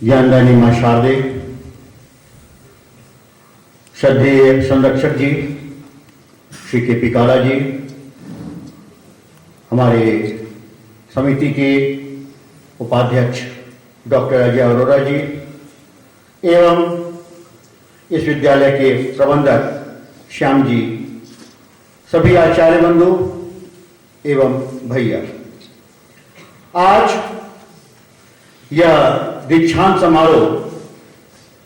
ज्ञानदानी मां शारदे, श्रद्धेय संरक्षक जी श्री के काला जी, हमारे समिति के उपाध्यक्ष डॉक्टर अजय अरोरा जी एवं इस विद्यालय के प्रबंधक श्याम जी, सभी आचार्य बंधु एवं भैया, आज यह दीक्षांत समारोह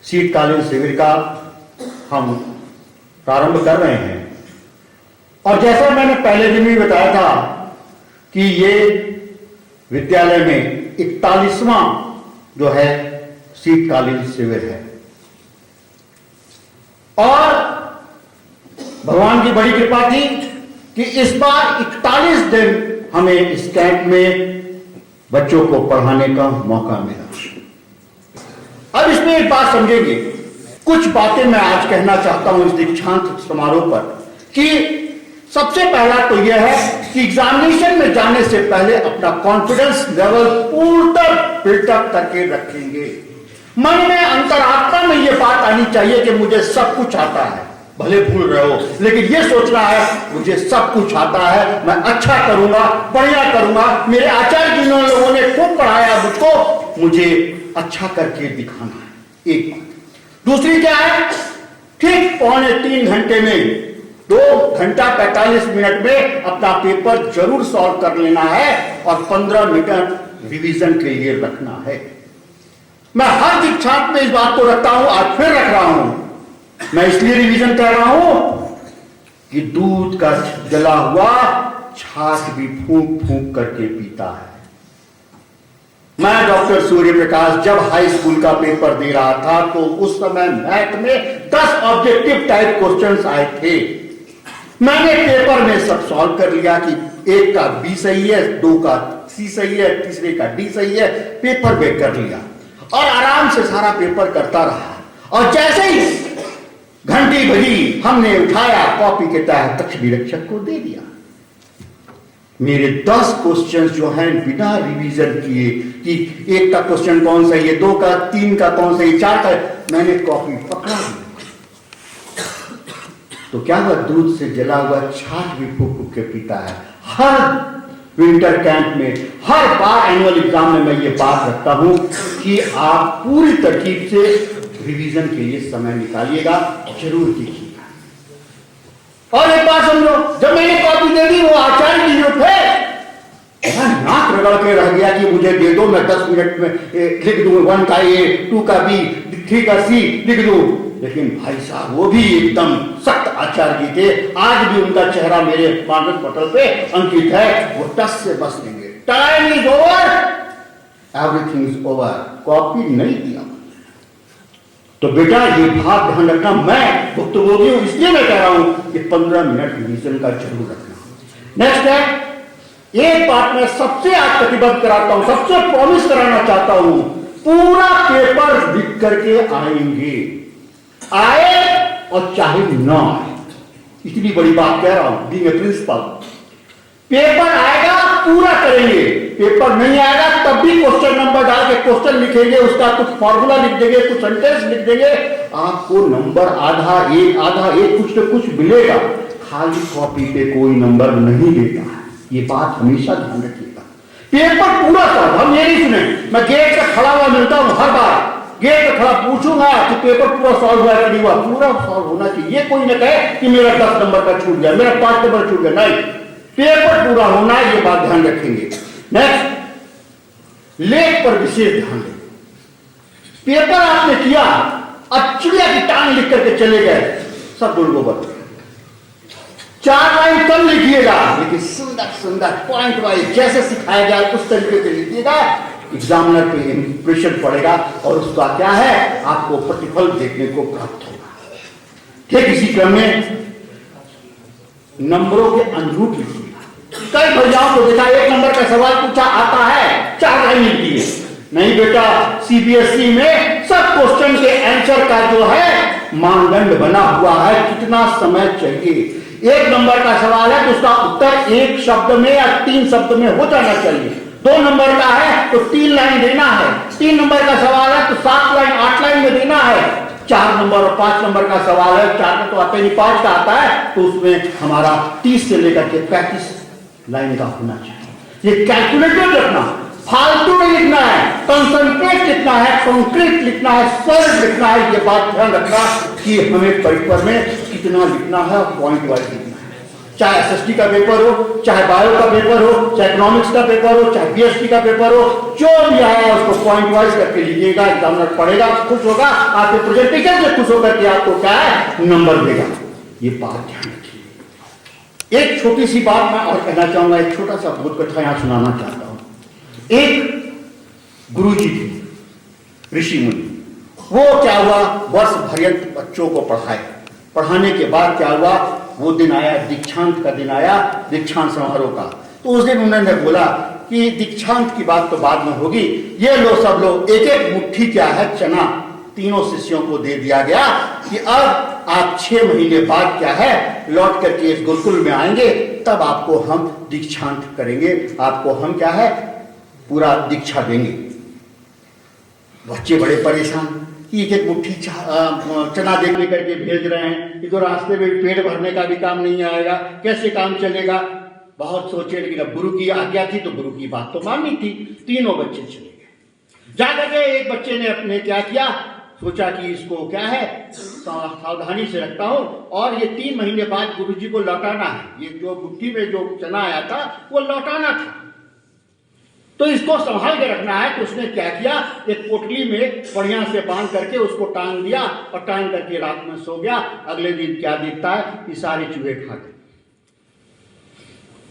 शीतकालीन शिविर का हम प्रारंभ कर रहे हैं। और जैसा मैंने पहले दिन भी बताया था कि ये विद्यालय में 41वां जो है शीतकालीन शिविर है और भगवान की बड़ी कृपा थी कि इस बार 41 दिन हमें इस कैंप में बच्चों को पढ़ाने का मौका मिला। अब इसमें एक बात समझेंगे, कुछ बातें मैं आज कहना चाहता हूं इस दीक्षांत समारोह पर कि सबसे पहला तो यह है कि एग्जामिनेशन में जाने से पहले अपना कॉन्फिडेंस लेवल पूर्णतः बिल्टअप करके रखेंगे। मन में, अंतरात्मा में यह बात आनी चाहिए कि मुझे सब कुछ आता है, भले भूल रहे हो, लेकिन यह सोचना है मुझे सब कुछ आता है, मैं अच्छा करूंगा, बढ़िया करूंगा, मेरे आचार्य जिन लोगों ने खूब पढ़ाया मुझको, मुझे अच्छा करके दिखाना है। एक बात। दूसरी क्या है, ठीक 2.25 घंटे में 2 घंटा 45 मिनट में अपना पेपर जरूर सॉल्व कर लेना है और 15 मिनट रिवीजन के लिए रखना है। मैं हर दीक्षांत में इस बात को रखता हूं, आज फिर रख रहा हूं। मैं इसलिए रिवीजन कर रहा हूं कि दूध का जला हुआ छाछ भी फूंक फूंक करके पीता है। मैं डॉक्टर सूर्य प्रकाश जब हाई स्कूल का पेपर दे रहा था तो उस समय मैथ में 10 ऑब्जेक्टिव टाइप क्वेश्चंस आए थे। मैंने पेपर में सब सॉल्व कर लिया कि एक का बी सही है, 2 का सी सही है, तीसरे का डी सही है, पेपर बेक कर लिया और आराम से सारा पेपर करता रहा। और जैसे ही घंटी बजी, हमने उठाया, कॉपी के तहत कक्ष निरीक्षक को दे दिया। मेरे 10 क्वेश्चंस जो हैं बिना रिवीजन किए कि एक का क्वेश्चन कौन सही है, 2 का, 3 का कौन सही, 4 का, मैंने कॉपी पकड़ा दी। तो क्या हुआ, दूध से जला हुआ छाछ भी फूक फूक के पीता है। हर विंटर कैंप में, हर बार एनुअल एग्जाम में मैं ये बात रखता हूं कि आप पूरी तरकीब से रिवीजन के लिए समय निकालिएगा, जरूर कीजिएगा। और एक बात समझो, जब मैंने कॉपी दे दी, वो आचार्य जी जो थे, नाक रगड़ के रह गया कि मुझे दे दो, मैं 10 मिनट में लिख दूं, 1 का ए, 2 का बी, 3 का सी लिख दूं। लेकिन भाई साहब वो भी एकदम सख्त आचार्य जी थे। आज भी उनका चेहरा मेरे मानस पटल पे अंकित है। वो 10 से बस देंगे, time is over, everything is over, copy नहीं दिया। तो बेटा ये बात ध्यान रखना, मैं भुक्तभोगी हूं इसलिए मैं कह रहा हूं कि 15 मिनट रिवीजन का जरूर रखना। नेक्स्ट है, एक बात मैं सबसे आज प्रतिबद्ध कराता हूं, सबसे प्रॉमिस कराना चाहता हूं, पूरा पेपर लिख करके आएंगे, आए और चाहे न आए। इतनी बड़ी बात कह रहा हूं, बीइंग ए प्रिंसिपल। पेपर आएगा पूरा करेंगे, पेपर नहीं आएगा तब भी क्वेश्चन नंबर डाल के क्वेश्चन लिखेंगे, उसका कुछ फॉर्मूला लिख देंगे, कुछ सेंटेंस लिख देंगे, आपको नंबर आधा एक कुछ न कुछ मिलेगा। खाली कॉपी पे कोई नंबर नहीं देता है, ये बात हमेशा ध्यान रखिएगा। पेपर पूरा सॉल्व, हम ये नहीं सुने, मैं गेट पे खड़ा हुआ मिलता हूं हर बार, गेट पे खड़ा पूछूंगा कि पेपर पूरा सॉल्व हुआ कि नहीं हुआ। पूरा सॉल्व होना चाहिए, ये कोई न कहे कि मेरा 10 नंबर का छूट गया, मेरा 5 नंबर छूट गया, नहीं, पेपर पूरा होना है, ये बात ध्यान रखेंगे। नेक्स्ट, लेख पर विशेष ध्यान दें। पेपर आपने किया, अब चिड़िया की टांग लिख करके चले गए, सब गुड़गोबर। 4 लाइन कम लिखिएगा, लेकिन सुंदर सुंदर पॉइंट वाइज जैसे सिखाया गया उस तरीके से लिखिएगा। एग्जामिनर पे इंप्रेशन पड़ेगा और उसका क्या है, आपको प्रतिफल देखने को प्राप्त होगा। ठीक इसी क्रम में नंबरों के अनुरूप लिखिएगा। कई भैयाओं को देखा, 1 नंबर का सवाल पूछा, आता है, 4 लाइन लिखी है। नहीं बेटा, सीबीएसई में सब क्वेश्चन के आंसर का जो है मानदंड बना हुआ है, कितना समय चाहिए। 1 नंबर का सवाल है तो उसका उत्तर 1 शब्द में या 3 शब्द में हो जाना चाहिए। 2 नंबर का है तो 3 लाइन देना है। 3 नंबर का सवाल है तो 7 है 4 नंबर और 5 नंबर का सवाल है, 4 का तो आता नहीं, 5 का आता है, तो उसमें हमारा 30 से लेकर के 35 लाइन का होना चाहिए। ये कैलकुलेटेड रखना, फालतू नहीं लिखना है, कंसंट्रेट लिखना है, कंक्रीट लिखना है, सॉलिड लिखना है। ये बात ध्यान रखना कि हमें पेपर में कितना लिखना है, पॉइंट वाइज लिखना है। चाहे एसएसटी का पेपर हो, चाहे बायो का पेपर हो, चाहे इकोनॉमिक्स का पेपर हो, चाहे बीएसटी का पेपर हो, जो भी आया उसको पॉइंट वाइज करके लीजिएगा। एग्जामिनर पढ़ेगा, खुश होगा, आपके प्रेजेंटेशन से खुश होकर के आपको क्या है, नंबर देगा। ये बात ध्यान रखिए। एक छोटी सी बात मैं और कहना चाहूंगा, एक छोटा सा भूत कथा यहां सुनाना चाहता हूं। एक गुरुजी थे, ऋषि मुनि। वो क्या हुआ, वर्ष भर बच्चों को पढ़ाने के बाद क्या हुआ, वो दिन आया, दीक्षांत का दिन आया, दीक्षांत समारोह का। तो उस दिन उन्होंने बोला कि दीक्षांत की बात तो बाद में होगी, ये लो सब लोग एक एक मुट्ठी क्या है चना तीनों शिष्यों को दे दिया गया कि अब आप 6 महीने बाद क्या है लौट करके इस गुरुकुल में आएंगे, तब आपको हम दीक्षांत करेंगे, आपको हम क्या है पूरा दीक्षा देंगे। बच्चे बड़े परेशान कि एक एक मुट्ठी चना देने करके भेज रहे हैं, ये तो रास्ते में पेट भरने का भी काम नहीं आएगा, कैसे काम चलेगा। बहुत सोचे, लेकिन अब गुरु की आज्ञा थी तो गुरु की बात तो माननी थी। तीनों बच्चे चले गए। जाकर के एक बच्चे ने अपने क्या किया, सोचा कि इसको क्या है सावधानी से रखता हूं, और ये 3 महीने बाद गुरुजी को लौटाना है। ये जो मुट्ठी में जो चना आया था वो लौटाना था, तो इसको संभाल के रखना है। तो उसने क्या किया, एक पोटली में बढ़िया से बांध करके उसको टांग दिया और टांग करके रात में सो गया। अगले दिन क्या दिखता है, ये सारे चूहे खा गए।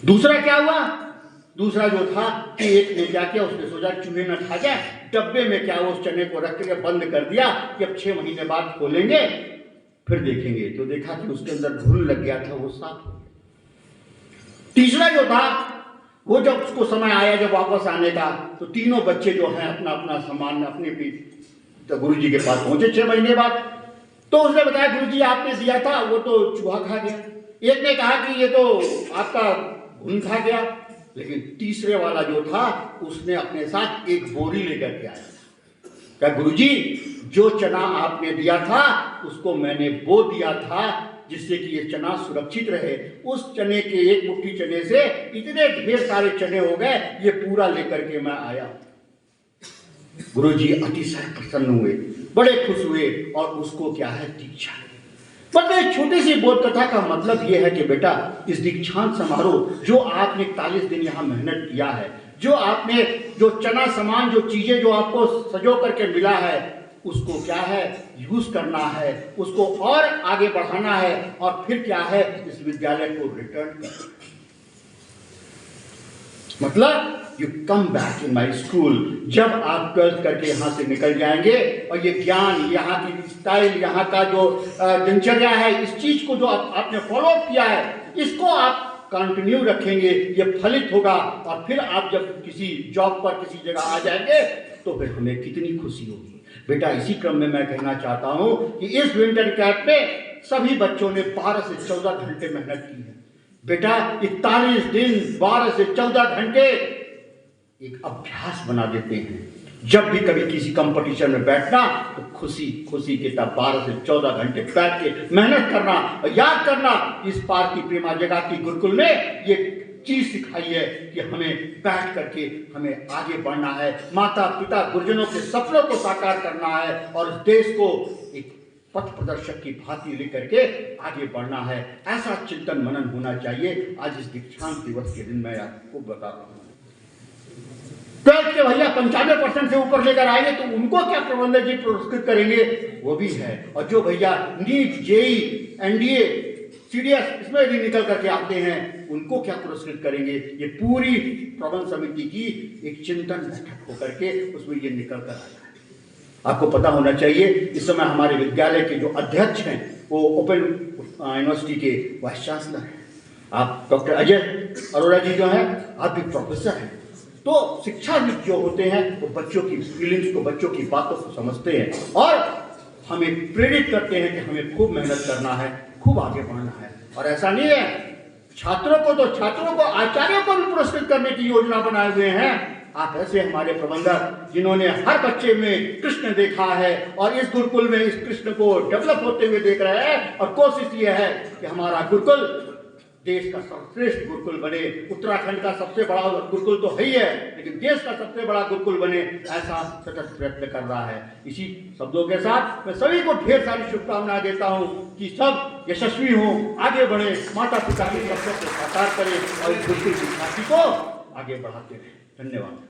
दूसरा क्या हुआ, दूसरा जो था कि एक ने क्या किया, उसने सोचा चूहे न खा जाए, डब्बे में क्या उस चने को रख के बंद कर दिया कि अब 6 महीने बाद खोलेंगे फिर देखेंगे। तो देखा कि उसके अंदर घुन लग गया था, वो साफ हो गया। तीसरा जो था, वो जब उसको समय आया जब वापस आने का, तो तीनों बच्चे जो हैं अपना अपना सामान अपने तो गुरु जी के पास पहुंचे 6 महीने बाद। तो उसने बताया गुरुजी आपने दिया था वो तो चूहा खा गया। एक ने कहा कि ये तो आपका घुन खा गया, लेकिन तीसरे वाला जो था उसने अपने साथ एक बोरी लेकर के आया। क्या गुरुजी जो चना आपने दिया था उसको मैंने बो दिया था जिससे कि ये चना सुरक्षित रहे। उस चने के एक मुट्ठी चने से इतने ढेर सारे चने हो गए, ये पूरा लेकर के मैं आया। गुरुजी अतिशय प्रसन्न हुए, बड़े खुश हुए और उसको क्या है दीक्षा। मतलब छोटी सी बोध कथा का मतलब यह है कि बेटा इस दीक्षांत समारोह जो आपने 41 दिन यहाँ मेहनत किया है, जो आपने जो चना समान जो चीजें जो आपको सजो करके मिला है उसको क्या है यूज करना है, उसको और आगे बढ़ाना है और फिर क्या है इस विद्यालय को रिटर्न करना। मतलब you come back in my school. जब आप 12th करके यहाँ से निकल जाएंगे और ये ज्ञान, यहाँ की स्टाइल, यहाँ का जो दिनचर्या है, इस चीज को जो आपने फॉलो अप किया है इसको आप कंटिन्यू रखेंगे, ये फलित होगा और फिर आप जब किसी जॉब पर किसी जगह आ जाएंगे तो फिर हमें कितनी खुशी होगी। बेटा इसी क्रम में मैं कहना चाहता हूँ कि इस विंटर कैंप में सभी बच्चों ने 12 से 14 घंटे मेहनत की है। बेटा 41 दिन 12 से 14 घंटे एक अभ्यास बना देते हैं। जब भी कभी किसी कंपटीशन में बैठना तो खुशी खुशी के तब 12 से 14 घंटे बैठ के मेहनत करना और याद करना। इस पार की प्रेमा जगाती गुरुकुल ने ये चीज सिखाई है कि हमें बैठ करके हमें आगे बढ़ना है, माता पिता गुरुजनों के सपनों को साकार करना है और इस देश को एक पथ प्रदर्शक की भांति लेकर के आगे बढ़ना है। ऐसा चिंतन मनन होना चाहिए। आज इस दीक्षांत दिवस के दिन मैं आपको बता रहा हूँ 12th के भैया 95% से ऊपर लेकर आएंगे तो उनको क्या प्रबंधक जी पुरस्कृत करेंगे, वो भी है। और जो भैया नीट, जेई, एनडीए, सीडीएस इसमें भी निकल करके आते हैं उनको क्या पुरस्कृत करेंगे। ये पूरी प्रबंध समिति की एक चिंतन बैठक होकर के उसमें ये निकल कर आया है। आपको पता होना चाहिए इस समय हमारे विद्यालय के जो अध्यक्ष हैं वो ओपन यूनिवर्सिटी के वाइस चांसलर हैं। आप डॉक्टर अजय अरोड़ा जी जो हैं, आप भी प्रोफेसर हैं। तो शिक्षाविद जो होते हैं वो बच्चों की फीलिंग्स को, बच्चों की बातों को समझते हैं और हमें प्रेरित करते हैं कि हमें खूब मेहनत करना है, खूब आगे बढ़ना है। और ऐसा नहीं है, छात्रों को आचार्यों को भी पुरस्कृत करने की योजना बनाए हुए हैं। आप ऐसे हमारे प्रबंधक जिन्होंने हर बच्चे में कृष्ण देखा है और इस गुरुकुल में इस कृष्ण को डेवलप होते हुए देख रहे हैं, और कोशिश ये है कि हमारा गुरुकुल देश का सर्वश्रेष्ठ गुरुकुल बने। उत्तराखंड का सबसे बड़ा गुरुकुल तो है ही है, लेकिन देश का सबसे बड़ा गुरुकुल बने, ऐसा सतत प्रयत्न कर रहा है। इसी शब्दों के साथ मैं सभी को ढेर सारी शुभकामनाएं देता हूं कि सब यशस्वी हों, आगे बढ़े, माता पिता के सपनों को साकार करें और इस गुरुकुल की ख्याति को आगे बढ़ाते रहें। धन्यवाद।